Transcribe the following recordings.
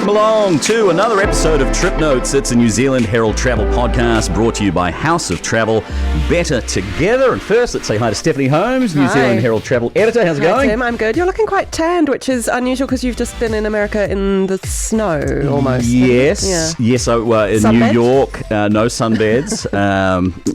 Welcome along to another episode of Trip Notes. It's a New Zealand Herald travel podcast brought to you by House of Travel, Better Together. And first, let's say hi to Stephanie Holmes, New Zealand Herald travel editor. How's it going? Tim, I'm good. You're looking quite tanned, which is unusual because you've just been in America in the snow, almost. Yes. Yeah. Yes, so in New York, no sunbeds.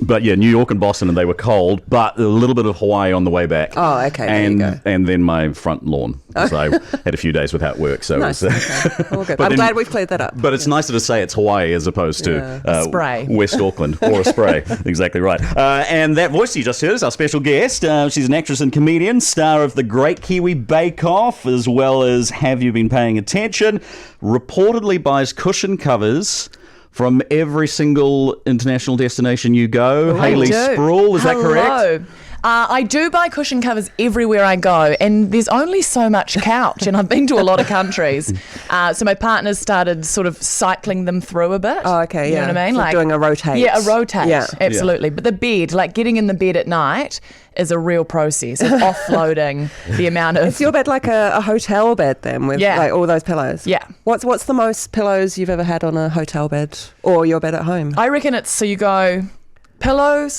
But yeah, New York and Boston, and they were cold, but a little bit of Hawaii on the way back. Oh, okay, there you go. And then my front lawn. So I had a few days without work. So nice. it was, Okay. All good. I'm glad we've cleared that up. But it's nicer to say it's Hawaii as opposed to spray. West Auckland or a spray. Exactly right. And that voice you just heard is our special guest. She's an actress and comedian, star of the great Kiwi Bakeoff, as well as Have You Been Paying Attention? Reportedly buys cushion covers from every single international destination you go. Hayley Sproull, is that correct? I do buy cushion covers everywhere I go, and there's only so much couch, and I've been to a lot of countries. So my partner's started sort of cycling them through a bit. Oh, okay, You know what I mean? So like doing a rotate. Yeah, a rotate. Yeah. Absolutely. But the bed, like getting in the bed at night, is a real process of offloading the amount of... Is your bed like a hotel bed then with like all those pillows? Yeah. What's the most pillows you've ever had on a hotel bed or your bed at home? I reckon it's, so you go pillow,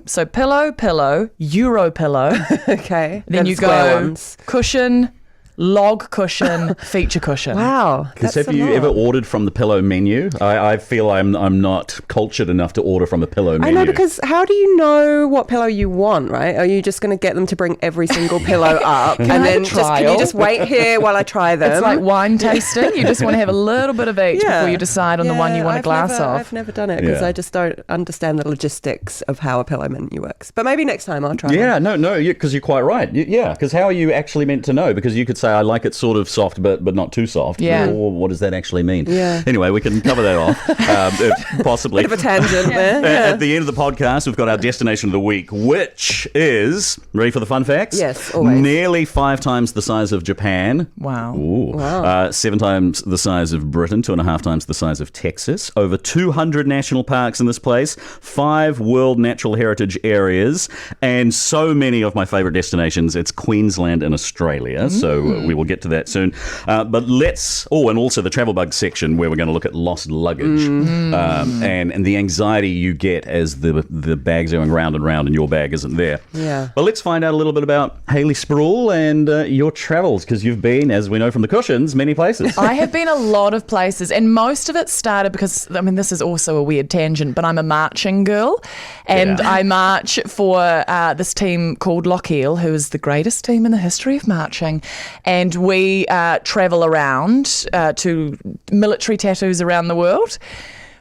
so pillow, Euro pillow. Okay. Then you go cushion, log cushion, feature cushion. Wow. Because have you ever ordered from the pillow menu? I feel I'm not cultured enough to order from a pillow menu. I know, because how do you know what pillow you want, right? Are you just going to get them to bring every single pillow up and then can you just wait here while I try them? It's like wine tasting. You just want to have a little bit of each before you decide on the one you want a glass of. I've never done it because I just don't understand the logistics of how a pillow menu works. But maybe next time I'll try it. Yeah, no, because you're quite right. Yeah, because how are you actually meant to know? Because you could say, I like it sort of soft, but not too soft. Yeah. Or what does that actually mean? Yeah. Anyway, we can cover that off, possibly. Bit of a tangent there. At the end of the podcast, we've got our destination of the week, which is, ready for the fun facts? Yes, always. Nearly 5 times the size of Japan. Wow. Ooh. Wow. 7 times the size of Britain, 2.5 times the size of Texas. Over 200 national parks in this place, 5 World Natural Heritage areas, and so many of my favourite destinations. It's Queensland and Australia, so we will get to that soon. But let's... Oh, and also the travel bug section where we're going to look at lost luggage and the anxiety you get as the bag's going round and round and your bag isn't there. Yeah. But let's find out a little bit about Hayley Sproull and your travels, because you've been, as we know from the cushions, many places. I have been a lot of places, and most of it started because, I mean, this is also a weird tangent, but I'm a marching girl, and I march for this team called Lochiel, who is the greatest team in the history of marching, and we travel around to military tattoos around the world.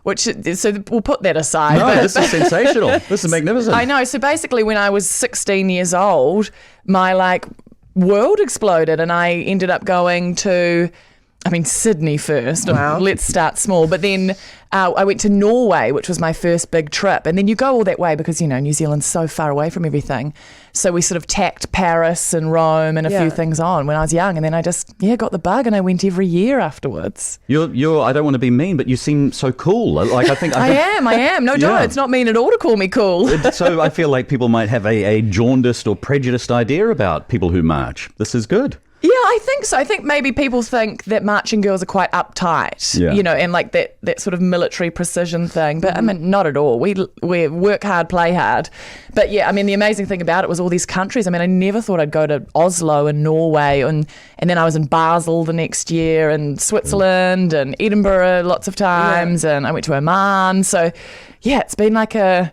So we'll put that aside. No, this is sensational. This is magnificent. I know. So basically, when I was 16 years old, my world exploded, and I ended up going to, Sydney first. Wow. Let's start small. But then I went to Norway, which was my first big trip. And then you go all that way because, New Zealand's so far away from everything. So we sort of tacked Paris and Rome and a few things on when I was young. And then I just, got the bug, and I went every year afterwards. You're I don't want to be mean, but you seem so cool. I think I am. No, don't. It's not mean at all to call me cool. So I feel like people might have a jaundiced or prejudiced idea about people who march. This is good. Yeah, I think so. I think maybe people think that marching girls are quite uptight, and like that sort of military precision thing. But not at all. We work hard, play hard. But yeah, the amazing thing about it was all these countries. I never thought I'd go to Oslo and Norway, and then I was in Basel the next year, and Switzerland and Edinburgh lots of times, and I went to Oman. So yeah, it's been like a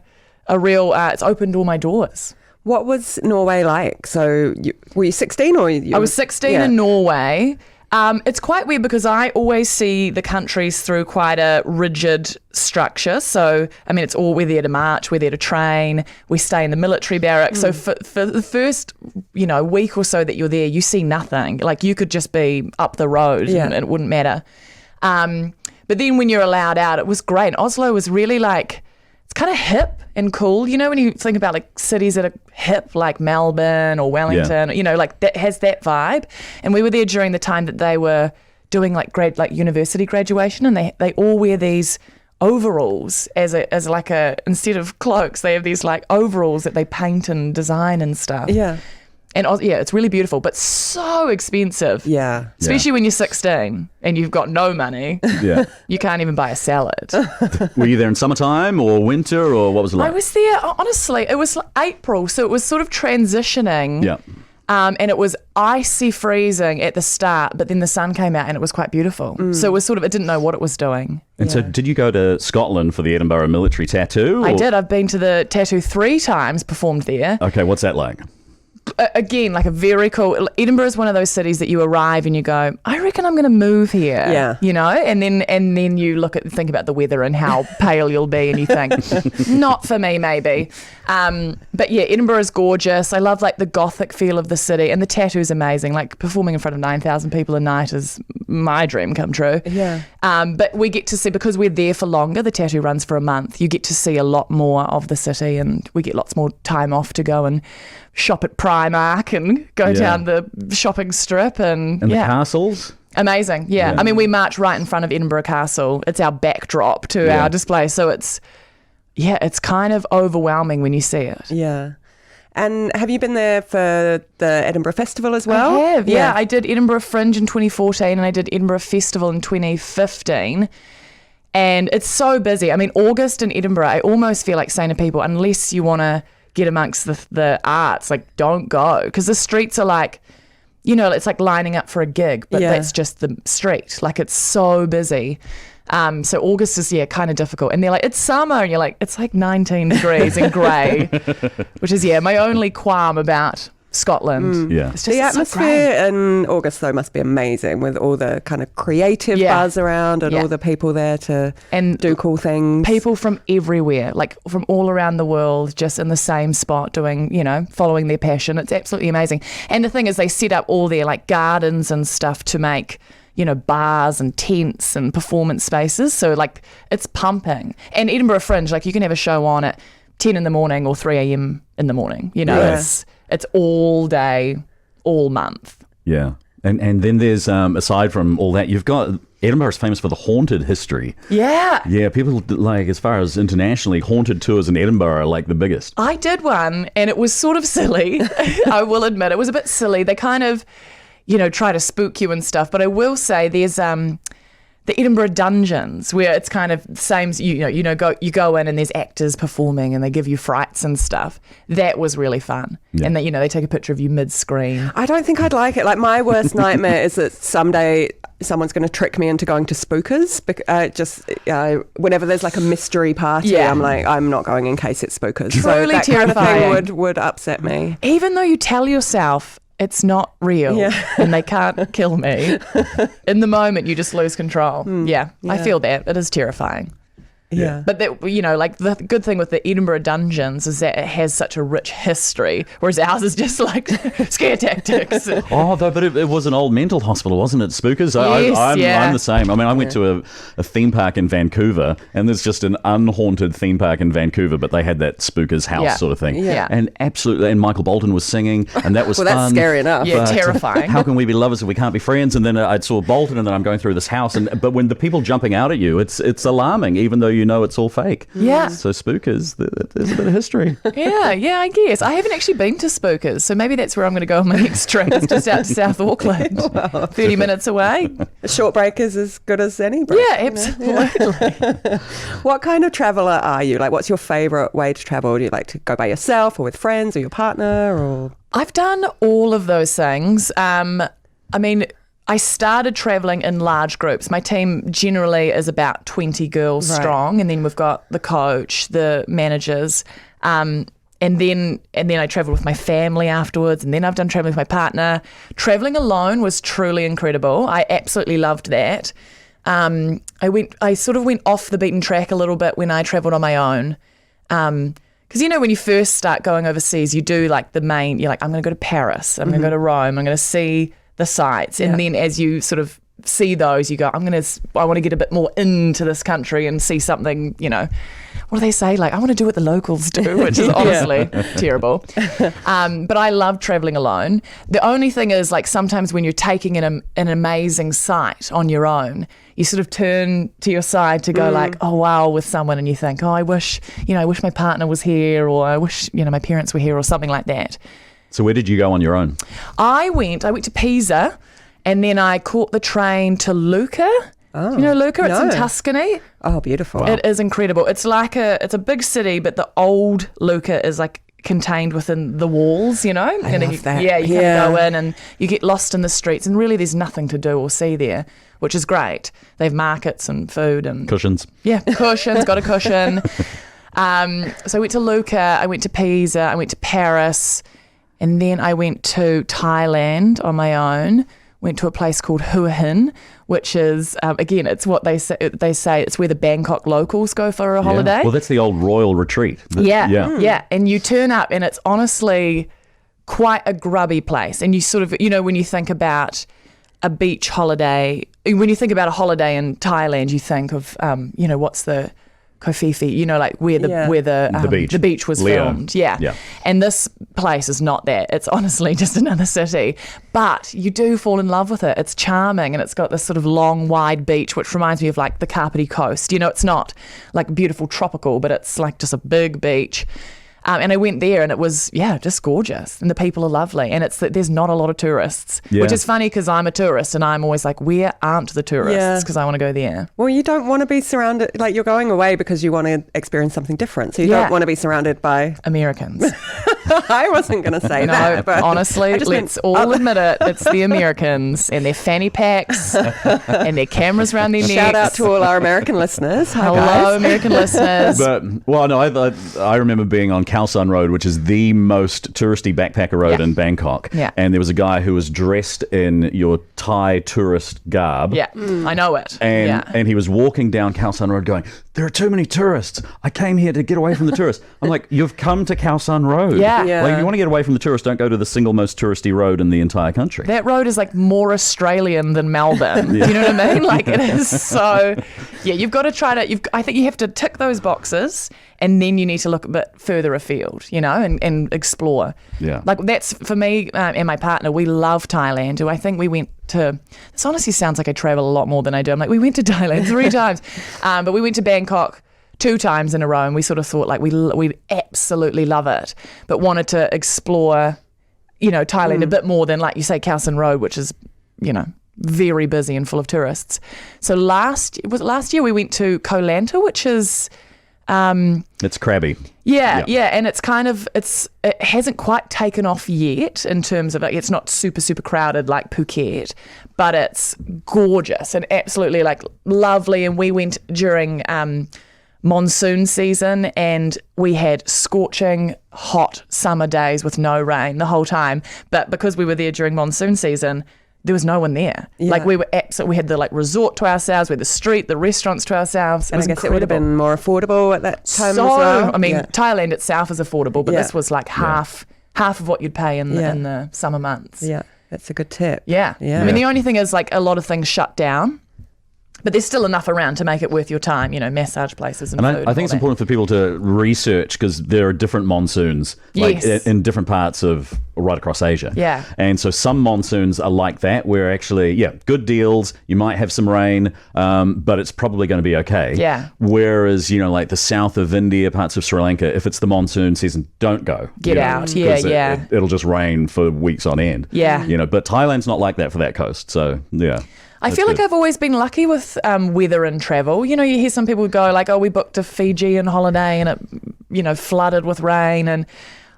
real. It's opened all my doors. What was Norway like? So were you 16 or I was 16 in Norway. It's quite weird because I always see the countries through quite a rigid structure. So, it's all, we're there to march, we're there to train, we stay in the military barracks. So for the first, week or so that you're there, you see nothing. Like you could just be up the road and it wouldn't matter. But then when you're allowed out, it was great. Oslo was really it's kind of hip and cool. When you think about cities that are hip, like Melbourne or Wellington, that has that vibe. And we were there during the time that they were doing university graduation, and they all wear these overalls as instead of cloaks, they have these overalls that they paint and design and stuff. Yeah. And it's really beautiful, but so expensive. Yeah. Especially when you're 16 and you've got no money. Yeah. You can't even buy a salad. Were you there in summertime or winter or what was it like? I was there, honestly, it was April, so it was sort of transitioning. Yeah. And it was icy freezing at the start, but then the sun came out and it was quite beautiful. So it was sort of, it didn't know what it was doing. And so did you go to Scotland for the Edinburgh Military Tattoo? I did. I've been to the tattoo 3 times, performed there. Okay, what's that like? Again, like a very cool. Edinburgh is one of those cities that you arrive and you go, I reckon I'm going to move here. Yeah. You know, and then you think about the weather and how pale you'll be, and you think, not for me, maybe. But yeah, Edinburgh is gorgeous. I love like the gothic feel of the city, and the tattoo is amazing. Like performing in front of 9,000 people a night is my dream come true. Yeah. But we get to see, because we're there for longer. The tattoo runs for a month. You get to see a lot more of the city, and we get lots more time off to go and shop at Primark and go down the shopping strip and the castles? Amazing, yeah. I mean, we march right in front of Edinburgh Castle. It's our backdrop to our display, so it's kind of overwhelming when you see it. Yeah. And have you been there for the Edinburgh Festival as well? I have, yeah. I did Edinburgh Fringe in 2014 and I did Edinburgh Festival in 2015. And it's so busy. I mean, August in Edinburgh, I almost feel like saying to people, unless you want to get amongst the arts, like don't go, because the streets are like, you know, it's like lining up for a gig, but that's just the street. Like it's so busy. So August is kind of difficult, and they're like, it's summer, and you're like, it's like 19 degrees and grey, which is my only qualm about Scotland. Yeah, it's just the atmosphere in August though must be amazing, with all the kind of creative buzz around and all the people there to do cool things. People from everywhere, like from all around the world, just in the same spot doing, you know, following their passion. It's absolutely amazing. And the thing is, they set up all their like gardens and stuff to make, you know, bars and tents and performance spaces. So like it's pumping. And Edinburgh Fringe, like you can have a show on at 10 in the morning or 3 a.m. in the morning. You know, it's all day, all month. Yeah. And then there's, aside from all that, you've got, Edinburgh is famous for the haunted history. Yeah. Yeah, people like, as far as internationally, haunted tours in Edinburgh are like the biggest. I did one and it was sort of silly. I will admit, it was a bit silly. They kind of, you know, try to spook you and stuff. But I will say there's the Edinburgh dungeons, where it's kind of the same. You go in and there's actors performing and they give you frights and stuff. That was really fun. Yeah. And they take a picture of you mid-screen. I don't think I'd like it. Like my worst nightmare is that someday someone's going to trick me into going to Spookers. Whenever there's like a mystery party, I'm like, I'm not going in case it's Spookers. Truly so that terrifying. kind of thing would upset me. Even though you tell yourself it's not real and they can't kill me, in the moment you just lose control. I feel that. It is terrifying. Yeah. But that, you know, like the good thing with the Edinburgh dungeons is that it has such a rich history, whereas ours is just like scare tactics. But it was an old mental hospital, wasn't it? Spookers? Yes, I'm the same. I mean, I went to a theme park in Vancouver, and there's just an unhaunted theme park in Vancouver, but they had that Spookers house sort of thing. Yeah. And absolutely, and Michael Bolton was singing, and that was well, fun. that's scary enough. Yeah, terrifying. How can we be lovers if we can't be friends? And then I saw Bolton, and then I'm going through this house, but when the people jumping out at you, it's alarming, even though you know it's all fake. Yeah. So Spookers, there's a bit of history. Yeah, I guess. I haven't actually been to Spookers, so maybe that's where I'm going to go on my next trip. It's just out to South Auckland, 30 minutes away. A short break is as good as any break. Yeah, absolutely. What kind of traveller are you? Like, what's your favourite way to travel? Do you like to go by yourself or with friends or your partner? Or I've done all of those things. I started travelling in large groups. My team generally is about 20 girls strong, and then we've got the coach, the managers, and then I travelled with my family afterwards, and then I've done travelling with my partner. Travelling alone was truly incredible. I absolutely loved that. I sort of went off the beaten track a little bit when I travelled on my own. Because, you know, when you first start going overseas, you do like the main, you're like, I'm going to go to Paris, I'm going to go to Rome, I'm going to see the sites, and then as you sort of see those, you go, I want to get a bit more into this country and see something, you know, what do they say? Like, I want to do what the locals do, which is honestly terrible. But I love traveling alone. The only thing is, like, sometimes when you're taking an amazing site on your own, you sort of turn to your side to go like, oh, wow, with someone, and you think, oh, I wish my partner was here, or I wish, my parents were here, or something like that. So where did you go on your own? I went to Pisa, and then I caught the train to Lucca. Oh, do you know Lucca? It's in no. Tuscany. Oh, beautiful. It is incredible. It's like it's a big city, but the old Lucca is like contained within the walls, you know? I love you, that. Yeah, you Yeah. can go in and you get lost in the streets, and really there's nothing to do or see there, which is great. They have markets and food and Cushions. yeah, cushions, got a cushion. So I went to Lucca, I went to Pisa, I went to Paris, and then I went to Thailand on my own. Went to a place called Hua Hin, which is, again, it's what they say it's where the Bangkok locals go for a holiday. Yeah. Well, that's the old royal retreat. Yeah. And you turn up and it's honestly quite a grubby place. And you sort of, you know, when you think about a beach holiday, when you think about a holiday in Thailand, you think of, you know, what's the Koh Phi Phi, you know, like where the beach was Leo. filmed. Yeah. And this place is not that. It's honestly just another city. But you do fall in love with it. It's charming, and it's got this sort of long, wide beach, which reminds me of like the Kapiti Coast. You know, it's not like beautiful tropical, but it's like just a big beach. And I went there, and it was, just gorgeous. And the people are lovely. And there's not a lot of tourists, which is funny because I'm a tourist, and I'm always like, where aren't the tourists? Because I want to go there. Well, you don't want to be surrounded, like you're going away because you want to experience something different. So you don't want to be surrounded by Americans. I wasn't going to say that. But honestly, let's all admit it. It's the Americans and their fanny packs and their cameras around their necks. Shout out to all our American listeners. Hi, Hello, guys. American listeners. But, well, no, I remember being on Khao San Road, which is the most touristy backpacker road in Bangkok. Yeah. And there was a guy who was dressed in your Thai tourist garb. Yeah, I know it. And he was walking down Khao San Road going, there are too many tourists. I came here to get away from the tourists. I'm like, you've come to Khao San Road. Yeah. Like, if you want to get away from the tourists, don't go to the single most touristy road in the entire country. That road is like more Australian than Melbourne. Do you know what I mean? Like it is so. Yeah, you've got to try to. I think you have to tick those boxes, and then you need to look a bit further afield, you know, and explore. Yeah. Like that's for me and my partner. We love Thailand. I think we went to. This honestly sounds like I travel a lot more than I do. I'm like, we went to Thailand 3 times, but we went to Bangkok 2 times in a row, and we sort of thought like we absolutely love it, but wanted to explore, you know, Thailand a bit more than, like you say, Khao San Road, which is, you know, very busy and full of tourists. So last year we went to Koh Lanta, which is It's crabby. yeah, and it's kind of it hasn't quite taken off yet in terms of, like, it's not super crowded like Phuket, but it's gorgeous and absolutely like lovely. And we went during monsoon season, and we had scorching hot summer days with no rain the whole time. But because we were there during monsoon season, there was no one there. Yeah. Like we had the like resort to ourselves, we had the street, the restaurants to ourselves. And I guess it would have been more affordable at that time as so, well. I mean, Thailand itself is affordable, but this was like half of what you'd pay in the summer months. Yeah, that's a good tip. Yeah. I mean, the only thing is, like, a lot of things shut down, but there's still enough around to make it worth your time, you know, massage places and food. I think it's important for people to research, because there are different monsoons like in different parts of right across Asia. Yeah. And so some monsoons are like that, where actually, good deals, you might have some rain, but it's probably going to be okay. Yeah. Whereas, you know, like the south of India, parts of Sri Lanka, if it's the monsoon season, don't go. Get out. 'cause it'll just rain for weeks on end. Yeah. You know, but Thailand's not like that for that coast. So, yeah. I feel like I've always been lucky with weather and travel. You know, you hear some people go like, oh, we booked a Fijian holiday and it, you know, flooded with rain. And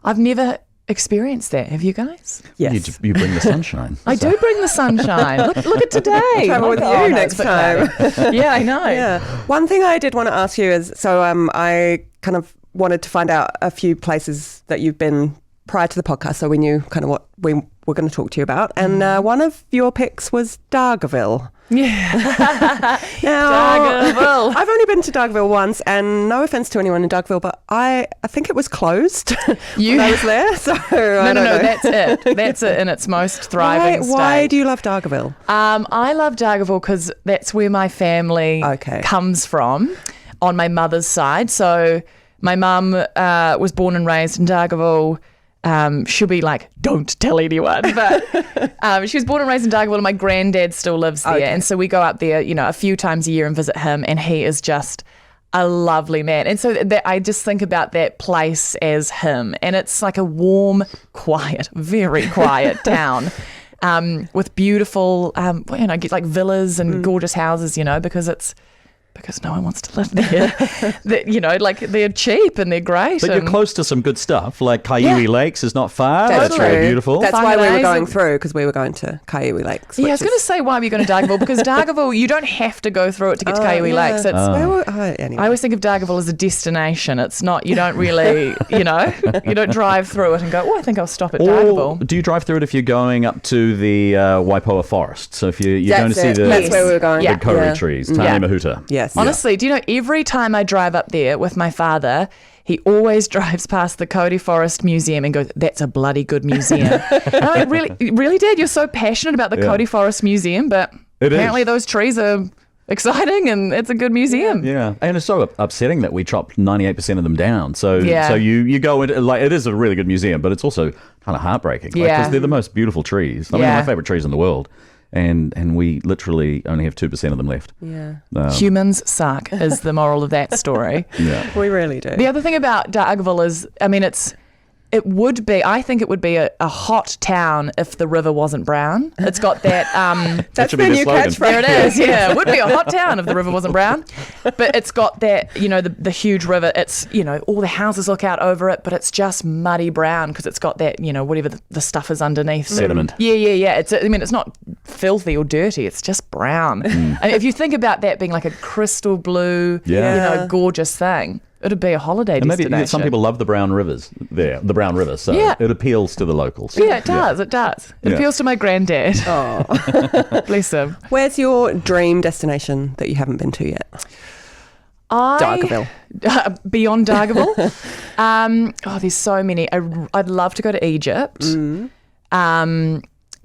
I've never experienced that. Have you guys? Yes. You bring the sunshine. I do bring the sunshine. Look at today. Travel with you next time. Yeah, I know. Yeah. One thing I did want to ask you is, so I kind of wanted to find out a few places that you've been prior to the podcast, so we knew kind of what we were going to talk to you about. And one of your picks was Dargaville. Yeah. Now, Dargaville. I've only been to Dargaville once, and no offense to anyone in Dargaville, but I think it was closed when I was there. So No, that's it. That's it in its most thriving state. Why do you love Dargaville? I love Dargaville because that's where my family comes from on my mother's side. So my mum was born and raised in Dargaville. She'll be like, don't tell anyone, but she was born and raised in Dargaville, and my granddad still lives there. And so we go up there, you know, a few times a year and visit him, and he is just a lovely man. And so I just think about that place as him. And it's like a warm, quiet, very quiet town. With beautiful, like villas and gorgeous houses, because no one wants to live there. Like they're cheap and they're great. But you're close to some good stuff, like Kiwi Lakes is not far. That's very beautiful. That's why we were going through, because we were going to Kiwi Lakes. Yeah, I was going to say why we're going to Dargaville, because Dargaville, you don't have to go through it to get to Kiwi Lakes. Anyway. I always think of Dargaville as a destination. It's not, you don't really, you don't drive through it and go, I think I'll stop at Dargaville. Do you drive through it if you're going up to the Waipoa Forest? So if you're going to see that's where we were going. The kauri trees, Tane Mahuta. Yes. Honestly, do you know, every time I drive up there with my father, he always drives past the Kauri Forest Museum and goes, that's a bloody good museum. And I really did. You're so passionate about the Kauri Forest Museum, but apparently those trees are exciting and it's a good museum. Yeah, and it's so upsetting that we chopped 98% of them down. So you go into, like, it is a really good museum, but it's also kind of heartbreaking. Because they're the most beautiful trees. I mean, my favourite trees in the world. And we literally only have 2% of them left. Yeah. Humans suck is the moral of that story. Yeah. We really do. The other thing about Dargaville is, I mean, I think it would be a hot town if the river wasn't brown. It's got that... That's the new catchphrase. There it is, yeah. It would be a hot town if the river wasn't brown. But it's got that, the huge river. It's, all the houses look out over it, but it's just muddy brown because it's got that, whatever the stuff is underneath. Sediment. Yeah. It's not filthy or dirty. It's just brown. And if you think about that being like a crystal blue, gorgeous thing, it'd be a holiday destination. Maybe some people love the brown rivers there, the brown river, so it appeals to the locals. Yeah, it does. It does. It appeals to my granddad. Oh, bless him. Where's your dream destination that you haven't been to yet? Dargaville. Beyond Dargaville. There's so many. I'd love to go to Egypt,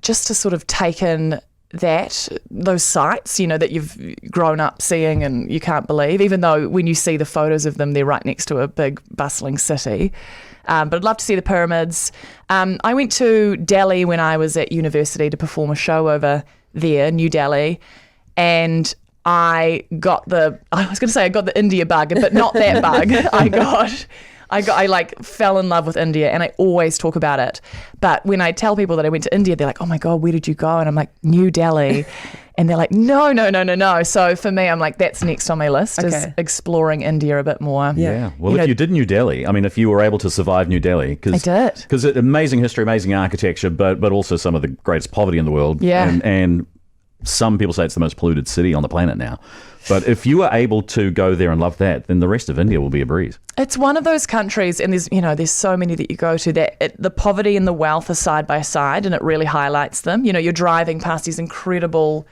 just to sort of take in those sites, that you've grown up seeing and you can't believe, even though when you see the photos of them, they're right next to a big bustling city. But I'd love to see the pyramids. I went to Delhi when I was at university to perform a show over there, New Delhi, and I got the India bug, but not that bug. I fell in love with India and I always talk about it. But when I tell people that I went to India, they're like, oh my God, where did you go? And I'm like, New Delhi. And they're like, no. So for me, I'm like, that's next on my list is exploring India a bit more. Yeah. Well, if you did New Delhi, I mean, if you were able to survive New Delhi. I did. Because amazing history, amazing architecture, but also some of the greatest poverty in the world. Yeah. And some people say it's the most polluted city on the planet now. But if you were able to go there and love that, then the rest of India will be a breeze. It's one of those countries, and there's so many that you go to that the poverty and the wealth are side by side, and it really highlights them. You're driving past these incredible,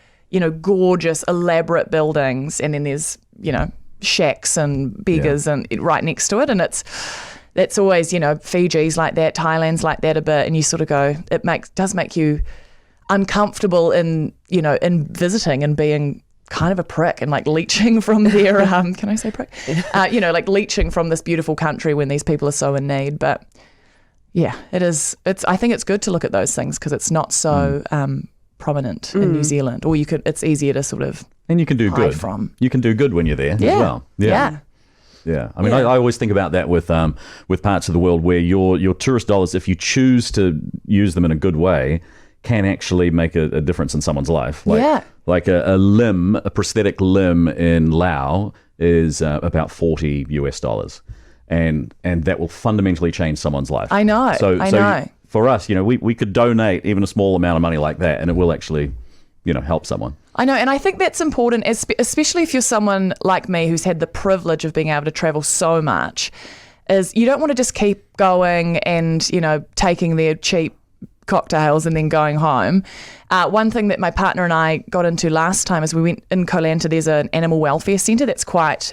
gorgeous, elaborate buildings, and then there's, shacks and beggars and right next to it, and that's always, Fiji's like that, Thailand's like that a bit, and you sort of go, does make you uncomfortable in visiting and being kind of a prick and like leeching from their can I say prick? Like leeching from this beautiful country when these people are so in need. But yeah, I think it's good to look at those things because it's not so prominent in New Zealand, or it's easier to sort of and you can do good from. You can do good when you're there as well. Yeah. I mean, I always think about that with parts of the world where your tourist dollars, if you choose to use them in a good way, can actually make a difference in someone's life. Like a prosthetic limb in Laos is about $40 US. And that will fundamentally change someone's life. I know. So for us, we could donate even a small amount of money like that, and it will actually, help someone. I know, and I think that's important, especially if you're someone like me who's had the privilege of being able to travel so much, is you don't want to just keep going and, taking their cheap cocktails and then going home. One thing that my partner and I got into last time is we went in Koh Lanta. There's an animal welfare centre that's quite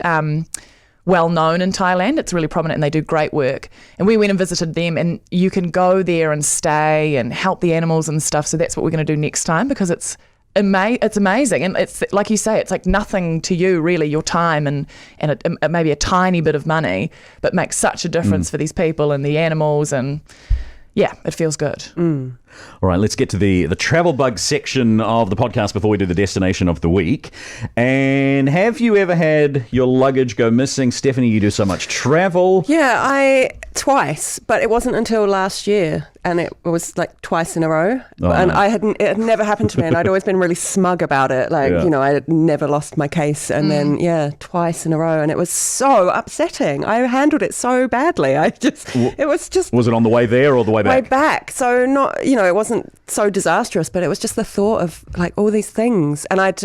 well known in Thailand. It's really prominent and they do great work. And we went and visited them, and you can go there and stay and help the animals and stuff. So that's what we're going to do next time because it's amazing. And it's like you say, it's like nothing to you really, your time and maybe a tiny bit of money, but makes such a difference for these people and the animals. And yeah, it feels good. All right, let's get to the travel bug section of the podcast before we do the destination of the week. And have you ever had your luggage go missing? Stephanie, you do so much travel. Yeah, twice, but it wasn't until last year, and it was like twice in a row. And no. it had never happened to me, and I'd always been really smug about it. Like, Yeah. you know, I had never lost my case, and then, twice in a row, and it was so upsetting. I handled it so badly. It was just Was it on the way there or the way back? way back. So not, you know, it wasn't so disastrous, but it was just the thought of like all these things. And I'd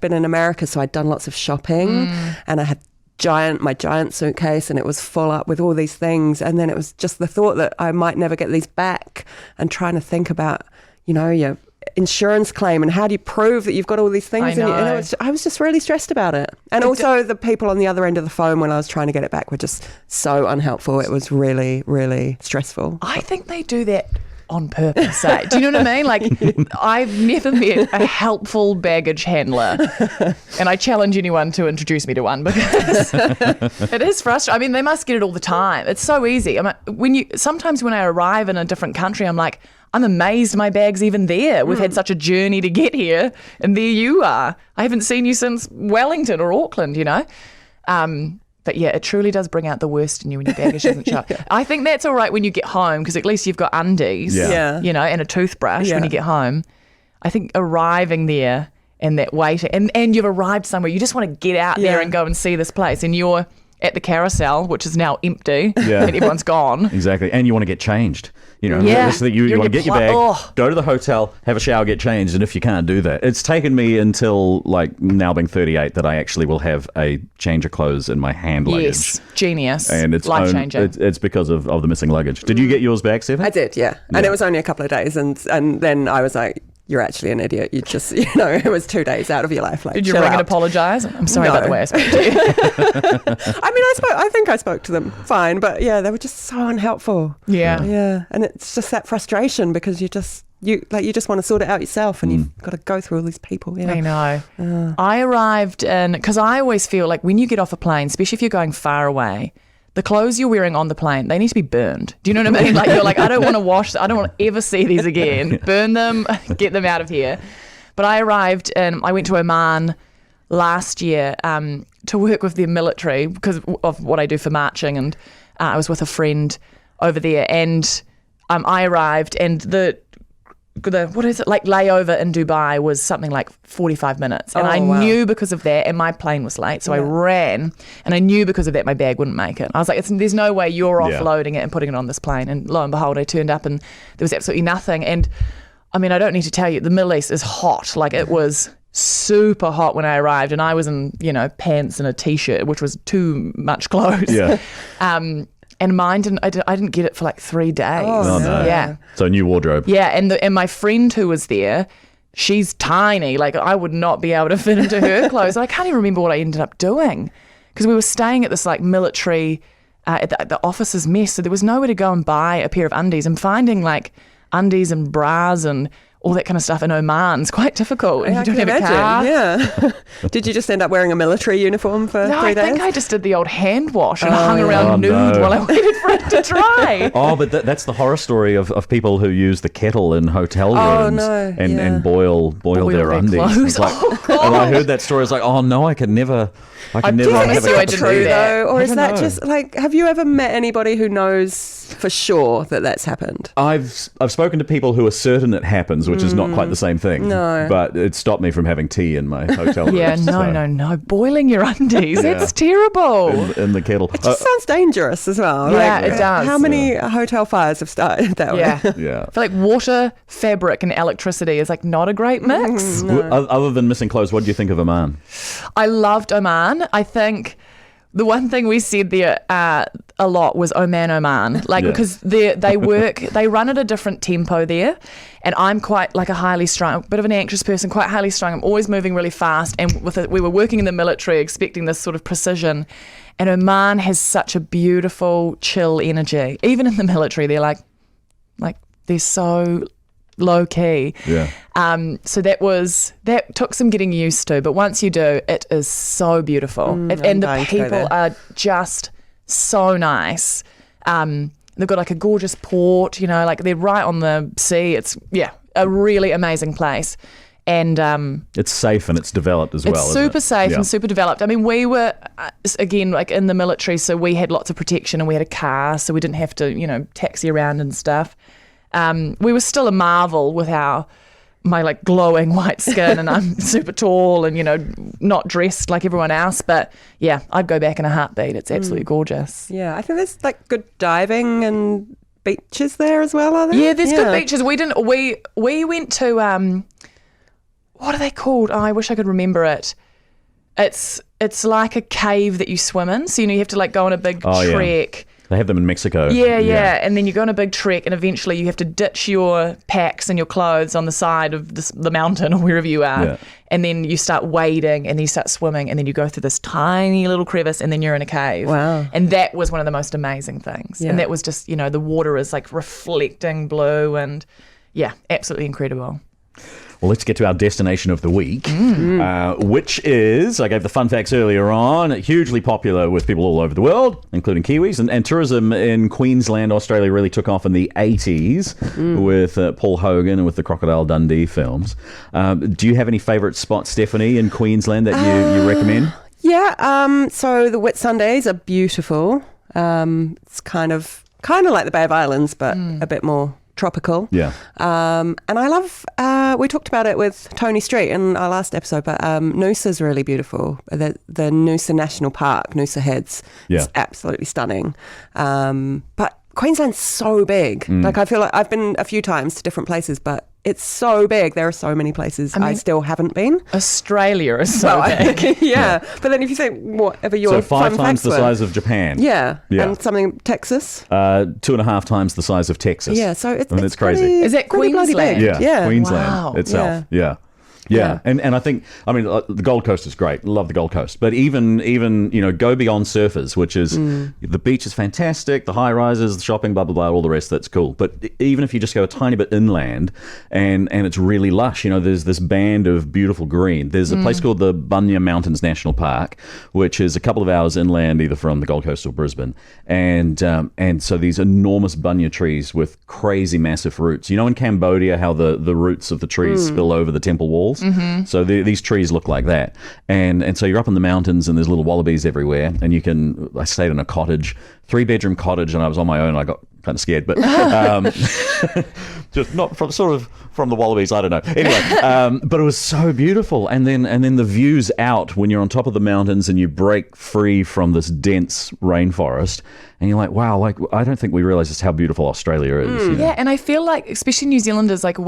been in America, so I'd done lots of shopping, and I had my giant suitcase, and it was full up with all these things. And then it was just the thought that I might never get these back, and trying to think about, you know, your insurance claim and how do you prove that you've got all these things. I know. And I was just really stressed about it. And also the people on the other end of the phone when I was trying to get it back were just so unhelpful. It was really, really stressful. I think they do that on purpose. Do you know what I mean? Like, I've never met a helpful baggage handler, and I challenge anyone to introduce me to one, because it is frustrating. I mean, they must get it all the time. It's so easy. Sometimes when I arrive in a different country, I'm like, I'm amazed my bag's even there. We've had such a journey to get here, and there you are. I haven't seen you since Wellington or Auckland, you know? But yeah, it truly does bring out the worst in you when your baggage doesn't show up. I think that's all right when you get home, because at least you've got undies, Yeah. you know, and a toothbrush when Yeah. you get home. I think arriving there and that waiting, and you've arrived somewhere, you just want to get out there Yeah. and go and see this place, and you're at the carousel, which is now empty, Yeah. and everyone's gone. Exactly. And you want to get changed. You know, Yeah. so that you You're want to in get your your bag, oh. go to the hotel, have a shower, get changed. And if you can't do that, it's taken me until like now being 38 that I actually will have a change of clothes in my hand luggage. Yes, genius, And it's life-changing. It's because of the missing luggage. Did you get yours back, Stephen? I did, yeah. And it was only a couple of days. And then I was like, you're actually an idiot. You just, you know, it was 2 days out of your life. Like, Did you chill ring and out. apologise? I'm sorry No. about the way I spoke to you. I mean, I think I spoke to them fine, but yeah, they were just so unhelpful. Yeah. Yeah. And it's just that frustration because you just want to sort it out yourself, and you've got to go through all these people. Yeah. I know. I arrived in, because I always feel like when you get off a plane, especially if you're going far away, the clothes you're wearing on the plane, they need to be burned. Do you know what I mean? Like, you're like, I don't want to wash, I don't want to ever see these again. Burn them, get them out of here. But I arrived and I went to Oman last year to work with the military because of what I do for marching. And I was with a friend over there, and I arrived, and the what is it, like layover in Dubai was something like 45 minutes, and I wow. knew because of that, and my plane was late, so I ran, and I knew because of that my bag wouldn't make it. I was like, there's no way you're offloading it and putting it on this plane. And lo and behold, I turned up and there was absolutely nothing. And I mean, I don't need to tell you, the Middle East is hot. Like, it was super hot when I arrived, and I was in, you know, pants and a t-shirt, which was too much clothes. Yeah. And mine I didn't get it for like 3 days. Oh, no. Yeah. So new wardrobe. Yeah, and my friend who was there, she's tiny. Like, I would not be able to fit into her clothes. And I can't even remember what I ended up doing, because we were staying at this like military, at the officer's mess. So there was nowhere to go and buy a pair of undies. And finding like undies and bras and all that kind of stuff in Oman is quite difficult. And I you don't can have a car. imagine. Yeah. Did you just end up wearing a military uniform for No, 3 I days? think I just did the old hand wash and hung yeah. around Oh, nude no. while I waited for it to dry. Oh, but that's the horror story of people who use the kettle in hotel Oh, rooms no, and yeah. boil their their undies. clothes. It's like, Oh, God. and I heard that story. It's like, oh no, I can never promise have a you cup I of didn't tea. do that. though, or I is don't that know. just like? Have you ever met anybody who knows for sure that that's happened? I've spoken to people who are certain it happens, which is not quite the same thing. No. But it stopped me from having tea in my hotel room. Yeah, no. Boiling your undies, Yeah. it's terrible. In the kettle. It just sounds dangerous as well. Yeah, it does. How many hotel fires have started that Yeah. way? Yeah. I feel like water, fabric, and electricity is like not a great mix. Other than missing clothes, what do you think of Oman? I loved Oman. I think the one thing we said there a lot was Oman. Like, Yeah. because they run at a different tempo there. And I'm quite like a highly strung, bit of an anxious person, quite highly strung. I'm always moving really fast. And we were working in the military, expecting this sort of precision. And Oman has such a beautiful, chill energy. Even in the military, they're like they're so low key. Yeah. So that took some getting used to, but once you do, it is so beautiful. And the dying to go people there. are just so nice. They've got like a gorgeous port, you know, like they're right on the sea. It's, a really amazing place. And it's safe and it's developed as well. It's super safe and super developed. I mean, we were, again, like in the military, so we had lots of protection and we had a car, so we didn't have to, you know, taxi around and stuff. We were still a marvel with my like glowing white skin, and I'm super tall and, you know, not dressed like everyone else. But yeah, I'd go back in a heartbeat. It's absolutely gorgeous. Yeah, I think there's like good diving and beaches there as well, are there? Yeah, there's good beaches. We went to, what are they called? Oh, I wish I could remember it. It's like a cave that you swim in. So, you know, you have to like go on a big trek. Yeah. They have them in Mexico. Yeah. And then you go on a big trek, and eventually you have to ditch your packs and your clothes on the side of the mountain or wherever you are. Yeah. And then you start wading, and then you start swimming, and then you go through this tiny little crevice, and then you're in a cave. Wow. And that was one of the most amazing things. Yeah. And that was just, you know, the water is like reflecting blue, and absolutely incredible. Well, let's get to our destination of the week, which is, I gave the fun facts earlier on, hugely popular with people all over the world, including Kiwis. And tourism in Queensland, Australia really took off in the 80s with Paul Hogan and with the Crocodile Dundee films. Do you have any favourite spots, Stephanie, in Queensland that you recommend? Yeah, so the Whitsundays are beautiful. It's kind of like the Bay of Islands, but a bit more tropical. Yeah. And I love, we talked about it with Tony Street in our last episode, but Noosa's really beautiful. The Noosa National Park, Noosa Heads, it's absolutely stunning. But Queensland's so big. Like, I feel like I've been a few times to different places, but it's so big. There are so many places I still haven't been. Australia is so big. Yeah. But then if you think whatever your so 5 fun times facts the were. size of Japan. Yeah. And something Texas. 2.5 times the size of Texas. Yeah. So it's crazy. Pretty, is that pretty bloody Queensland? big. Yeah. Queensland itself. Yeah. And I think, I mean, the Gold Coast is great. Love the Gold Coast. But even you know, go beyond surfers, which is the beach is fantastic, the high rises, the shopping, blah, blah, blah, all the rest, that's cool. But even if you just go a tiny bit inland and it's really lush, you know, there's this band of beautiful green. There's a place called the Bunya Mountains National Park, which is a couple of hours inland, either from the Gold Coast or Brisbane. And so these enormous bunya trees with crazy massive roots. You know, in Cambodia, how the roots of the trees spill over the temple walls? So these trees look like that, and so you're up in the mountains and there's little wallabies everywhere, and I stayed in a cottage, 3-bedroom cottage, and I was on my own. I got kind of scared, but just not from the wallabies, I don't know. Anyway, but it was so beautiful, and then the views out when you're on top of the mountains and you break free from this dense rainforest, and you're like, wow, like I don't think we realize just how beautiful Australia is. You know? Yeah, and I feel like, especially New Zealanders, like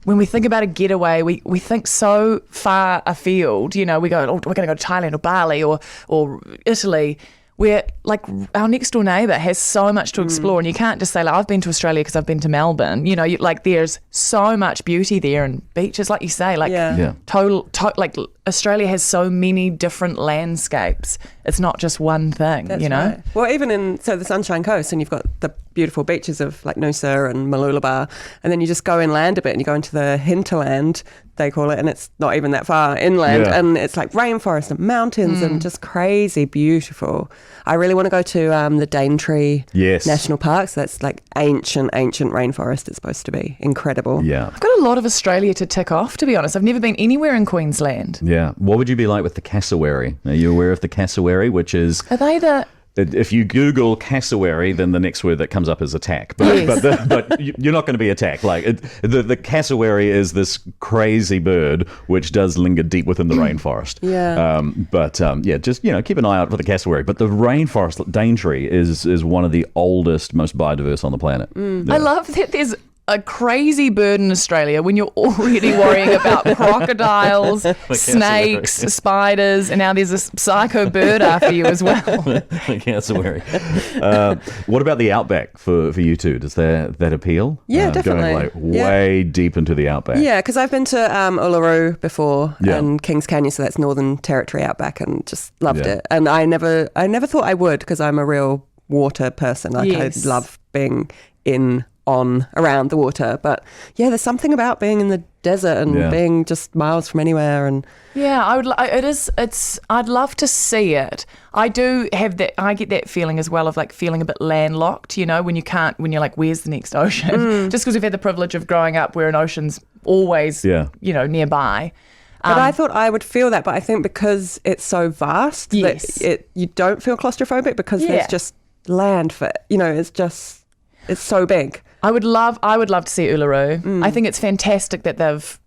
when we think about a getaway, we think so far afield. You know, we go, we're going to go to Thailand or Bali or Italy. Where like our next door neighbour has so much to explore, and you can't just say like, I've been to Australia because I've been to Melbourne. You know, like there's so much beauty there, and beaches, like you say, like total like Australia has so many different landscapes. It's not just one thing. That's you know. Right. Well, even in the Sunshine Coast, and you've got the beautiful beaches of like Noosa and Mooloolaba, and then you just go inland a bit and you go into the hinterland, they call it, and it's not even that far inland, and it's like rainforest and mountains and just crazy beautiful. I really want to go to the Daintree National Park. So that's like ancient rainforest. It's supposed to be incredible. Yeah. I've got a lot of Australia to tick off, to be honest. I've never been anywhere in Queensland. Yeah. What would you be like with the cassowary? Are you aware of the cassowary, which is... Are they the... If you Google cassowary, then the next word that comes up is attack. But you're not going to be attacked. Like the cassowary is this crazy bird which does linger deep within the rainforest. Just keep an eye out for the cassowary. But the rainforest Daintree is one of the oldest, most biodiverse on the planet. Yeah. I love that there's a crazy bird in Australia when you're already worrying about crocodiles, snakes, spiders, and now there's a psycho bird after you as well. The cassowary. What about the outback for you two? Does that appeal? Yeah, definitely. Going way deep into the outback. Yeah, because I've been to Uluru before and Kings Canyon, so that's Northern Territory outback, and just loved it. And I never thought I would, because I'm a real water person. Like I love being in around the water. But yeah, there's something about being in the desert and being just miles from anywhere. And yeah, I'd love to see it. I do have that. I get that feeling as well of like feeling a bit landlocked, you know, when you're like, where's the next ocean? Just because we've had the privilege of growing up where an ocean's always, you know, nearby. But I thought I would feel that, but I think because it's so vast that you don't feel claustrophobic because there's just land for, you know, it's so big. I would love to see Uluru. I think it's fantastic that they've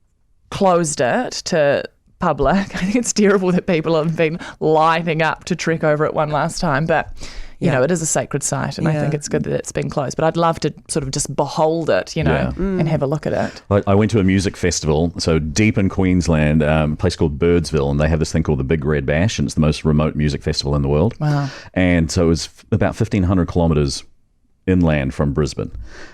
closed it to public. I think it's terrible that people have been lining up to trek over it one last time, but you know, it is a sacred site, and I think it's good that it's been closed. But I'd love to sort of just behold it, you know, and have a look at it. I went to a music festival, so deep in Queensland, a place called Birdsville, and they have this thing called the Big Red Bash, and it's the most remote music festival in the world. Wow. And so it was about 1,500 kilometres inland from Brisbane.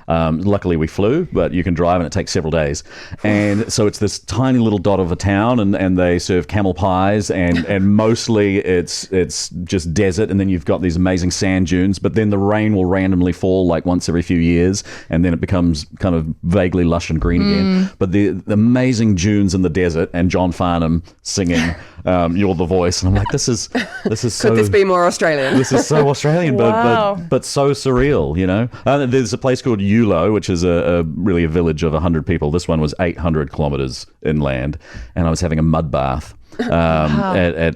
Luckily we flew, but you can drive and it takes several days. And so it's this tiny little dot of a town, and they serve camel pies, and mostly it's just desert, and then you've got these amazing sand dunes, but then the rain will randomly fall like once every few years, and then it becomes kind of vaguely lush and green again. But the amazing dunes in the desert, and John Farnham singing You're the Voice, and I'm like, this is so... Could this be more Australian? This is so Australian, but so surreal, you know. There's a place called Yulo, which is really a village of 100 people. This one was 800 kilometres inland, and I was having a mud bath at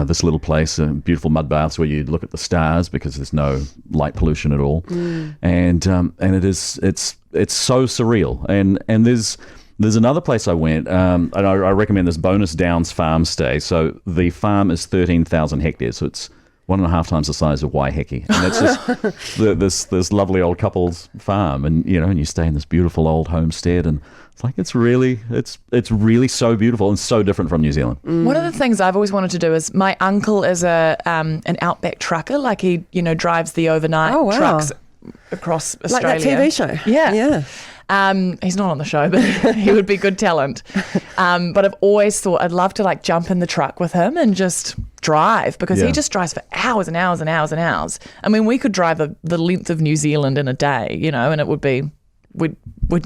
this little place, beautiful mud baths where you look at the stars because there's no light pollution at all, and it's so surreal. And there's another place I went, and I recommend this Bonus Downs farm stay. So the farm is 13,000 hectares, so it's 1.5 times the size of Waiheke, and that's just this lovely old couple's farm, and you know, and you stay in this beautiful old homestead, and it's like it's really so beautiful and so different from New Zealand. One of the things I've always wanted to do is, my uncle is an outback trucker, like he drives the overnight trucks across Australia. Like that TV show. Yeah. He's not on the show, but he would be good talent. But I've always thought I'd love to like jump in the truck with him and just drive, because he just drives for hours and hours and hours and hours. I mean, we could drive the length of New Zealand in a day, you know, and it would be, we'd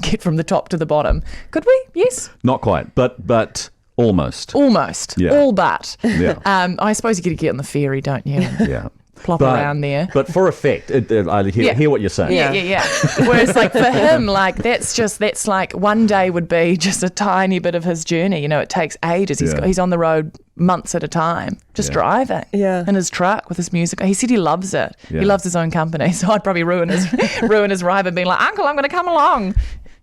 get from the top to the bottom. Could we? Yes. Not quite, but almost. Almost. Yeah. All but. Yeah. I suppose you get on the ferry, don't you? Yeah. Plop around there. But for effect, I hear what you're saying. Yeah. Whereas like for him, like that's like one day would be just a tiny bit of his journey. You know, it takes ages. He's on the road months at a time, just driving in his truck with his music. He said he loves it. Yeah. He loves his own company. So I'd probably ruin his ride and being like, Uncle, I'm going to come along.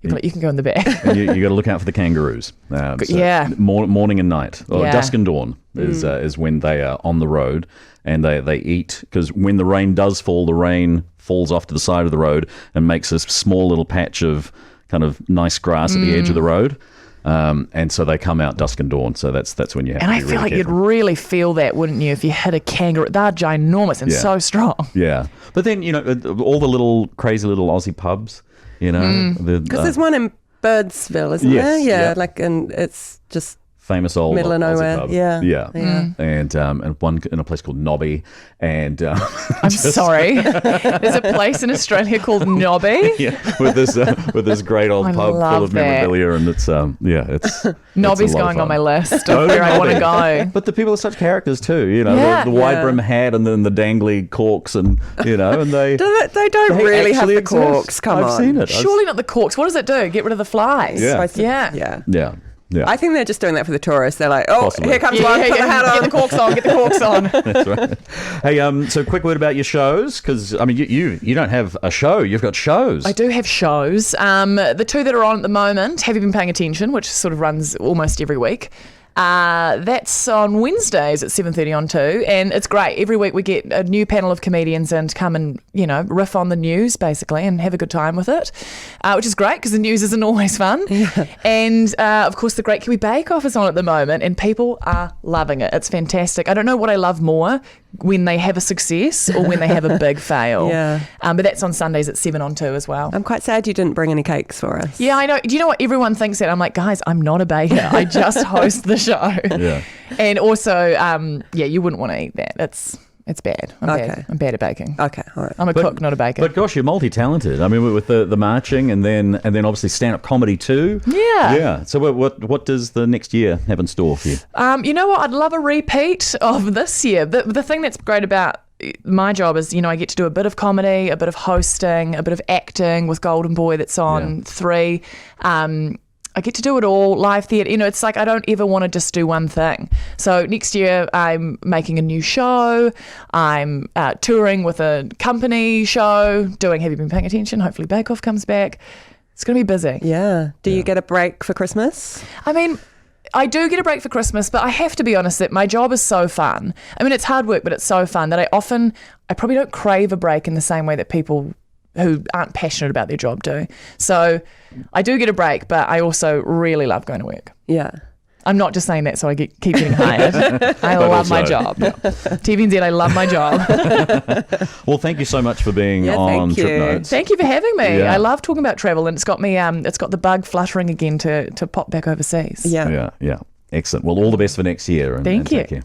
You can go in the back. you got to look out for the kangaroos. Morning and night, or dusk and dawn is when they are on the road, and they eat, because when the rain does fall, the rain falls off to the side of the road and makes this small little patch of kind of nice grass at the edge of the road. And so they come out dusk and dawn. So that's when you have to be really careful. And I feel like you'd really feel that, wouldn't you, if you hit a kangaroo? They're ginormous and so strong. Yeah. But then, you know, all the crazy little Aussie pubs, you know. Because there's one in Birdsville, isn't there? Yeah. Like, and it's just famous old middle of nowhere. Pub. Yeah. And one in a place called Nobby, and I'm sorry, there's a place in Australia called Nobby. with this great old pub full of memorabilia, and it's Nobby's going on my list of where I want to go. But the people are such characters too, you know, the wide brim hat and then the dangly corks, and you know, and they don't really have the corks. Come on, I've seen it. Surely not the corks. What does it do? Get rid of the flies? Yeah. I think they're just doing that for the tourists. They're like, Possibly. Here comes one, put the hat on. Get the corks on. That's right. Hey, so quick word about your shows, because I mean, you don't have a show. You've got shows. I do have shows. The two that are on at the moment, Have You Been Paying Attention, which sort of runs almost every week. That's on Wednesdays at 7:30 on 2, and it's great. Every week we get a new panel of comedians and come and, you know, riff on the news basically and have a good time with it, which is great because the news isn't always fun. And of course the Great Kiwi Bakeoff is on at the moment, and people are loving it. It's fantastic. I don't know what I love more, when they have a success or when they have a big fail. But that's on Sundays at 7 on 2 as well. I'm quite sad you didn't bring any cakes for us. Yeah, I know. Do you know what everyone thinks that? I'm like, guys, I'm not a baker. I just host the show. And also, you wouldn't want to eat that. It's bad. Okay. I'm bad at baking. Okay, all right. I'm a cook, not a baker. But gosh, you're multi-talented. I mean, with the marching and then obviously stand-up comedy too. Yeah. Yeah. So what does the next year have in store for you? You know what? I'd love a repeat of this year. The thing that's great about my job is, I get to do a bit of comedy, a bit of hosting, a bit of acting with Golden Boy that's on 3. I get to do it all, live theatre. It's like I don't ever want to just do one thing. So next year I'm making a new show. I'm touring with a company show, doing Have You Been Paying Attention? Hopefully Bakeoff comes back. It's going to be busy. Yeah. Do you get a break for Christmas? I mean, I do get a break for Christmas, but I have to be honest that my job is so fun. I mean, it's hard work, but it's so fun that I probably don't crave a break in the same way that people who aren't passionate about their job do. So I do get a break, but I also really love going to work. Yeah. I'm not just saying that so I keep getting hired. I love my job. TVNZ, I love my job. Well, thank you so much for being on thank you. Trip Notes. Thank you for having me. Yeah. I love talking about travel, and it's got me. It's got the bug fluttering again to pop back overseas. Yeah. Yeah. Excellent. Well, all the best for next year. And Thank you. Take care.